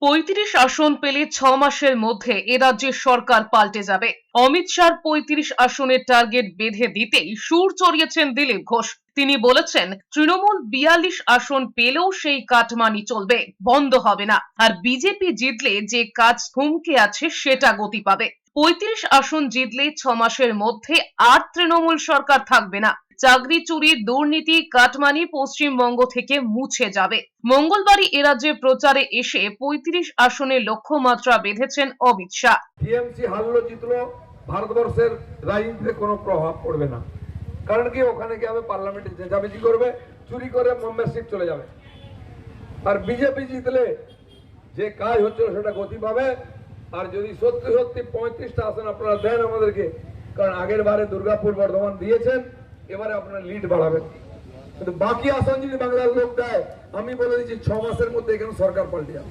৩৫ আসন পেলে ৬ মাসের মধ্যে এ রাজ্যের সরকার পাল্টে যাবে। অমিত শাহর ৩৫ আসনের টার্গেট বেঁধে দিতেই সুর চড়িয়েছেন দিলীপ ঘোষ। তিনি বলেছেন, তৃণমূল ৪২ আসন পেলেও সেই কাটমানি চলবে, বন্ধ হবে না। আর বিজেপি জিতলে যে কাজ থমকে আছে সেটা গতি পাবে। ৩৫ আসন জিতলে ৬ মাসের মধ্যে আর তৃণমূল সরকার থাকবে না। চাকরি চুরি, দুর্নীতি, কাটমানি পশ্চিমবঙ্গ থেকে মুছে যাবে। মঙ্গলবারই এ রাজ্যে প্রচারে এসে ৩৫ আসনের লক্ষ্যমাত্রা বেঁধেছেন অমিত শাহ। টিএমসি হারলো জিতলো, ভারতবর্ষের রাজনীতিতে কোনো প্রভাব পড়বে না। কারণ কি, ওখানে গিয়ে আমি পার্লামেন্টে চেঁচামেচি করবে, চুরি করে মেম্বারশিপ চলে যাবে। আর বিজেপি জিতলে যে কাজ হচ্ছিল সেটা গতি পাবে। আর যদি সত্যি সত্যি 35টা আসন আপনারা দেন আমাদেরকে, কারণ আগের বারে দুর্গাপুর বর্ধমান দিয়েছেন, এবারে আপনারা লিড বাড়াবেন। কিন্তু বাকি আসন যদি বাংলার লোক দেয়, আমি বলে দিচ্ছি 6 মাসের মধ্যে এখানে সরকার পাল্টে যাবে।